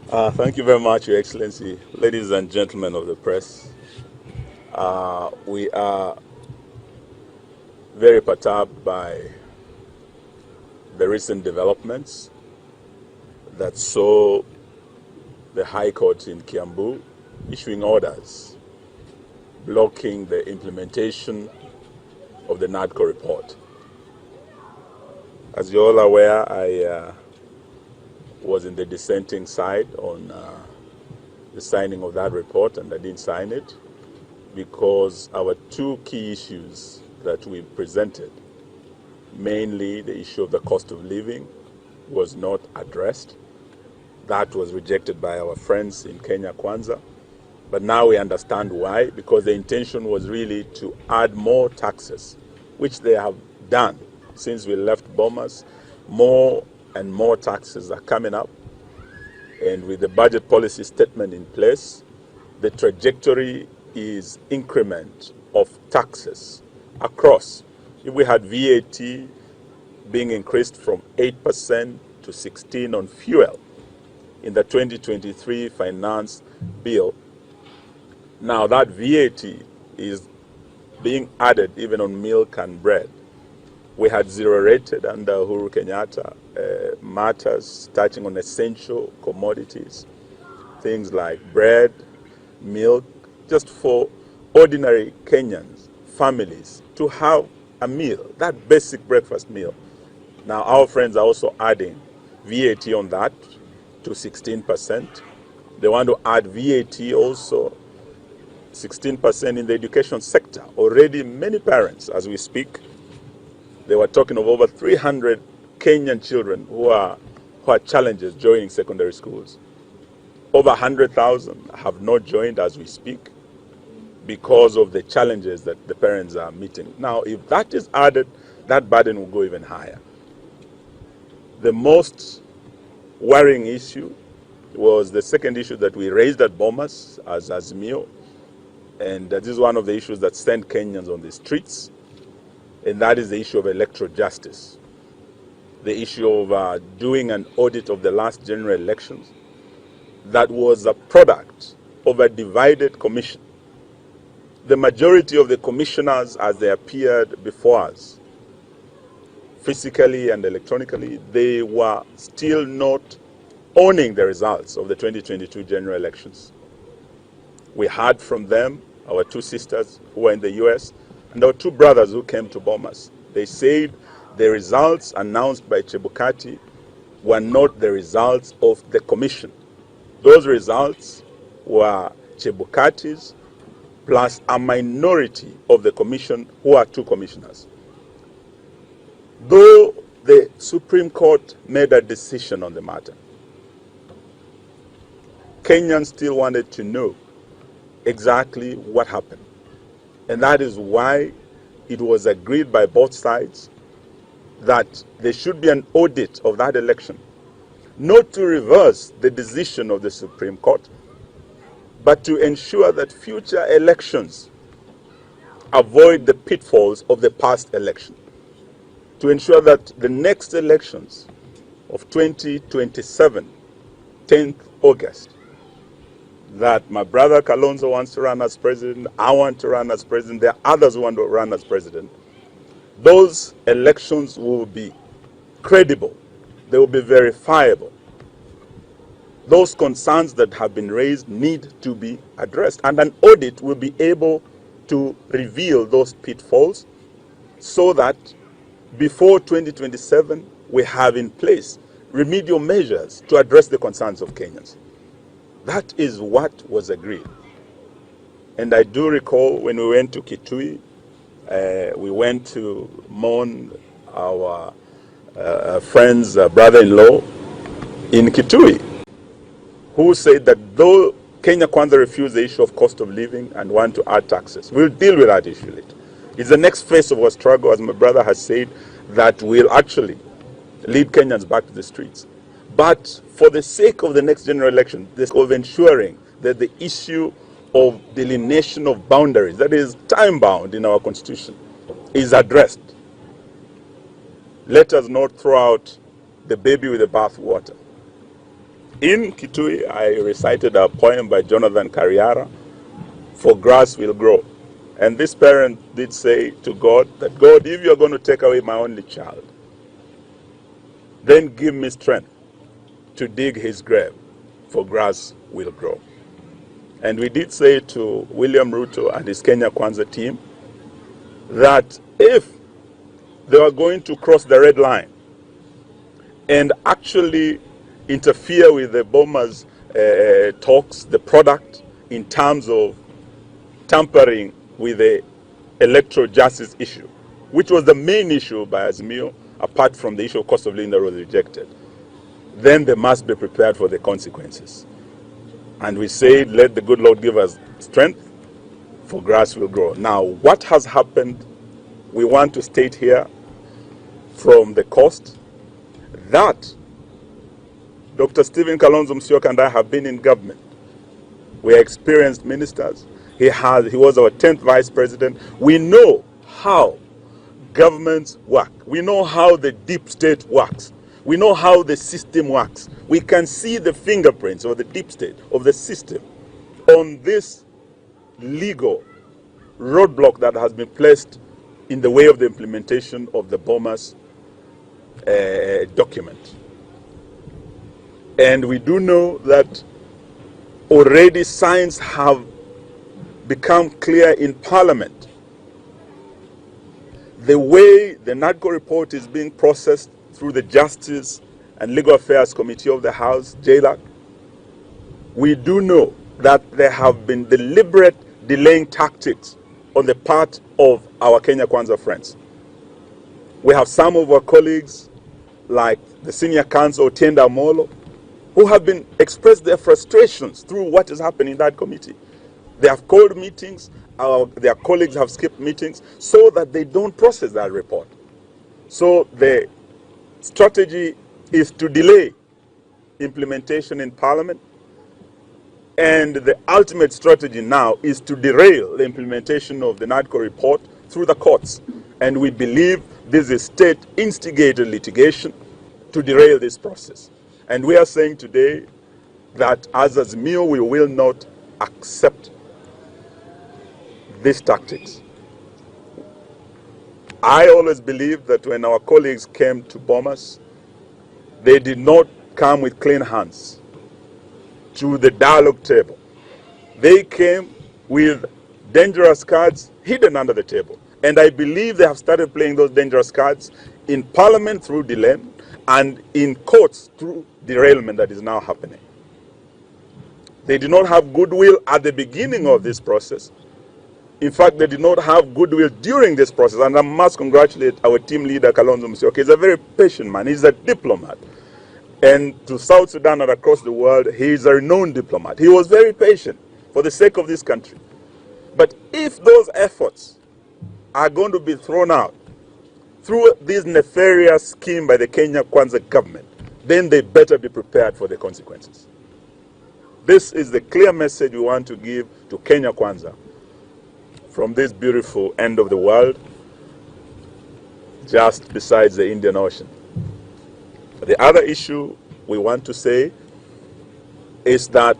Thank you very much, Your Excellency. Ladies and gentlemen of the press, we are very perturbed by the recent developments that saw the High Court in Kiambu issuing orders blocking the implementation of the NADCO report. As you're all aware, I was in the dissenting side on the signing of that report, and I didn't sign it because our two key issues that we presented, mainly the issue of the cost of living, was not addressed. That was rejected by our friends in Kenya, Kwanza. But now we understand why, because the intention was really to add more taxes, which they have done since we left Bomas. More and more taxes are coming up. And with the budget policy statement in place, the trajectory is increment of taxes across. If we had VAT being increased from 8% to 16% on fuel in the 2023 finance bill, now that VAT is being added even on milk and bread. We had zero rated under Uhuru Kenyatta matters touching on essential commodities, things like bread, milk, just for ordinary Kenyans, families, to have a meal, that basic breakfast meal. Now our friends are also adding VAT on that to 16%. They want to add VAT also 16% in the education sector. Already many parents, as we speak, they were talking of over 300 Kenyan children who are challengers joining secondary schools. Over 100,000 have not joined as we speak because of the challenges that the parents are meeting. Now, if that is added, that burden will go even higher. The most worrying issue was the second issue that we raised at Bomas as Azimio, and this is one of the issues that sent Kenyans on the streets, and that is the issue of electoral justice. The issue of doing an audit of the last general elections that was a product of a divided commission. The majority of the commissioners, as they appeared before us, physically and electronically, they were still not owning the results of the 2022 general elections. We heard from them, our two sisters who were in the US, and our two brothers who came to Bomas. They said the results announced by Chebukati were not the results of the commission. Those results were Chebukati's plus a minority of the commission, who are two commissioners. Though the Supreme Court made a decision on the matter, Kenyans still wanted to know exactly what happened. And that is why it was agreed by both sides that there should be an audit of that election, not to reverse the decision of the Supreme Court, but to ensure that future elections avoid the pitfalls of the past election, to ensure that the next elections of 2027, 10th August, that my brother Kalonzo wants to run as president, I want to run as president, there are others who want to run as president. Those elections will be credible, they will be verifiable. Those concerns that have been raised need to be addressed, and an audit will be able to reveal those pitfalls so that before 2027 we have in place remedial measures to address the concerns of Kenyans. That is what was agreed. And I do recall when we went to Kitui, we went to mourn our friend's brother-in-law in Kitui, who said that though Kenya Kwanza refused the issue of cost of living and want to add taxes, we'll deal with that issue later. It's the next phase of our struggle, as my brother has said, that will actually lead Kenyans back to the streets. But for the sake of the next general election, the sake of ensuring that the issue of delineation of boundaries, that is time-bound in our constitution, is addressed, let us not throw out the baby with the bathwater. In Kitui, I recited a poem by Jonathan Kariara, "For grass will grow." And this parent did say to God that, God, if you're going to take away my only child, then give me strength to dig his grave, for grass will grow. And we did say to William Ruto and his Kenya Kwanza team that if they were going to cross the red line and actually interfere with the bombers' talks, the product, in terms of tampering with the electoral justice issue, which was the main issue by Azimio, apart from the issue of cost of living that was rejected, then they must be prepared for the consequences. And we said, let the good Lord give us strength, for grass will grow. Now, what has happened, we want to state here from the coast that Dr. Stephen Kalonzo Musyoka and I have been in government. We are experienced ministers. He was our 10th vice president. We know how governments work. We know how the deep state works. We know how the system works. We can see the fingerprints of the deep state, of the system, on this legal roadblock that has been placed in the way of the implementation of the bombers' document. And we do know that already signs have become clear in Parliament. The way the NADCO report is being processed through the Justice and Legal Affairs Committee of the House, JLAC, we do know that there have been deliberate delaying tactics on the part of our Kenya Kwanza friends. We have some of our colleagues, like the senior counsel, Otienda Amolo, who have been expressed their frustrations through what is happening in that committee. They have called meetings, their colleagues have skipped meetings so that they don't process that report. So the strategy is to delay implementation in Parliament, and the ultimate strategy now is to derail the implementation of the NADCO report through the courts. And we believe this is state-instigated litigation to derail this process. And we are saying today that as Azimio, we will not accept these tactics. I always believe that when our colleagues came to bomb us, they did not come with clean hands to the dialogue table. They came with dangerous cards hidden under the table. And I believe they have started playing those dangerous cards in Parliament through delay and in courts through derailment that is now happening. They did not have goodwill at the beginning of this process. In fact, they did not have goodwill during this process. And I must congratulate our team leader, Kalonzo Musyoka. He's a very patient man. He's a diplomat. And to South Sudan and across the world, he is a renowned diplomat. He was very patient for the sake of this country. But if those efforts are going to be thrown out through this nefarious scheme by the Kenya Kwanza government, then they better be prepared for the consequences. This is the clear message we want to give to Kenya Kwanza from this beautiful end of the world, just besides the Indian Ocean. The other issue we want to say is that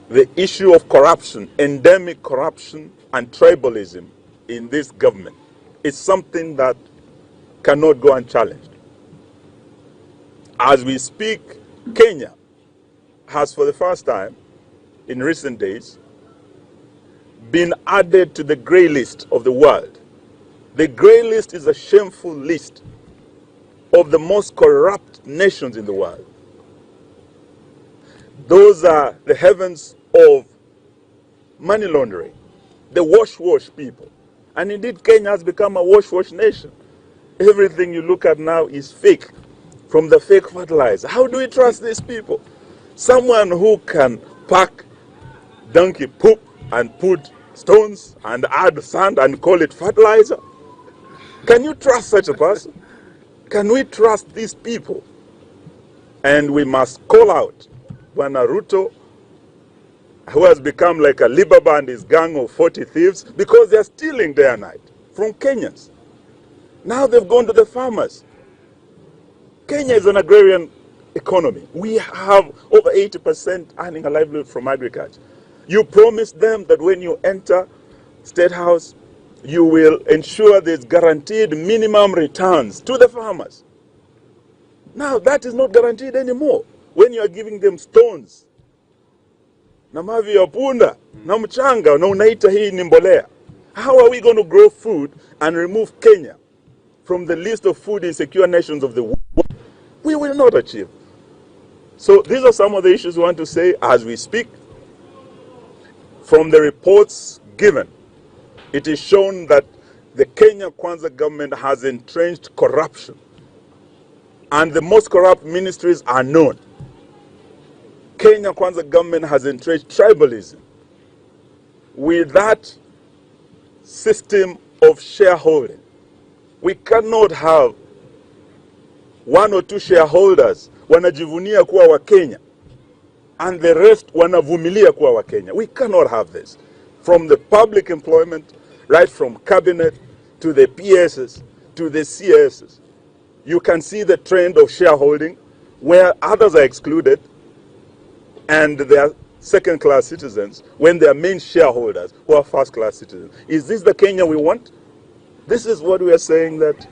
the issue of corruption, endemic corruption and tribalism in this government is something that cannot go unchallenged. As we speak, Kenya has for the first time in recent days been added to the grey list of the world. The grey list is a shameful list of the most corrupt nations in the world. Those are the heavens of money laundering, the wash people. And indeed, Kenya has become a wash nation. Everything you look at now is fake, from the fake fertilizer. How do we trust these people? Someone who can pack donkey poop and put stones and add sand and call it fertilizer? Can you trust such a person? Can we trust these people? And we must call out Ruto, who has become like a Alibaba and his gang of 40 thieves, because they're stealing day and night from Kenyans. Now they've gone to the farmers. Kenya is an agrarian economy. We have over 80% earning a livelihood from agriculture. You promised them that when you enter State House, you will ensure there's guaranteed minimum returns to the farmers. Now that is not guaranteed anymore. When you are giving them stones, na mavi ya punda, na mchanga, na unaita hii ni mbolea. How are we going to grow food and remove Kenya from the list of food insecure nations of the world? We will not achieve. So these are some of the issues we want to say as we speak. From the reports given, it is shown that the Kenya Kwanza government has entrenched corruption. And the most corrupt ministries are known. Kenya Kwanza government has entrenched tribalism. With that system of shareholding, we cannot have one or two shareholders wanajivunia kuwa wa Kenya and the rest wanavumilia kuwa wa Kenya. We cannot have this. From the public employment, right from cabinet to the PSs to the CSs, you can see the trend of shareholding where others are excluded and they are second-class citizens when they are main shareholders who are first-class citizens. Is this the Kenya we want? This is what we are saying, that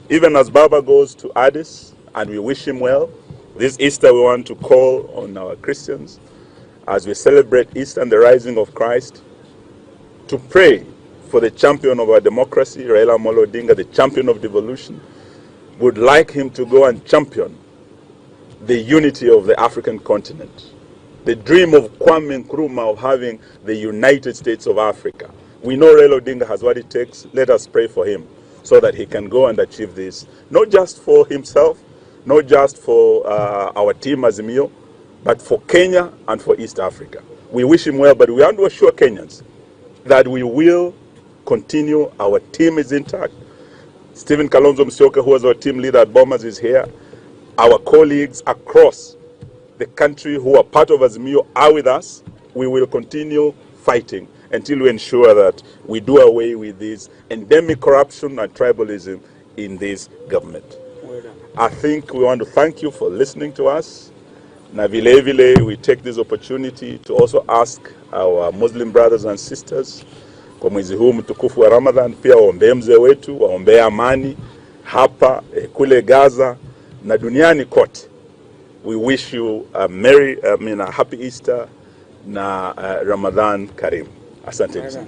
even as Baba goes to Addis, and we wish him well, this Easter we want to call on our Christians as we celebrate Easter and the rising of Christ to pray for the champion of our democracy, Raila Amolo Odinga, the champion of devolution. Would like him to go and champion the unity of the African continent. The dream of Kwame Nkrumah of having the United States of Africa. We know Raila Odinga has what it takes. Let us pray for him so that he can go and achieve this, not just for himself, not just for our team Azimio, but for Kenya and for East Africa. We wish him well, but we want to assure Kenyans that we will continue. Our team is intact. Stephen Kalonzo Musyoka, who was our team leader at Bomas, is here. Our colleagues across the country who are part of Azimio are with us. We will continue fighting until we ensure that we do away with this endemic corruption and tribalism in this government. I think we want to thank you for listening to us. Na vile vile, we take this opportunity to also ask our Muslim brothers and sisters kwa mwezi huu mtukufu wa Ramadhan, pia waombee mzee wetu, waombee amani hapa kule Gaza na duniani kote. We wish you a happy Easter na Ramadan Karim. Asante sana.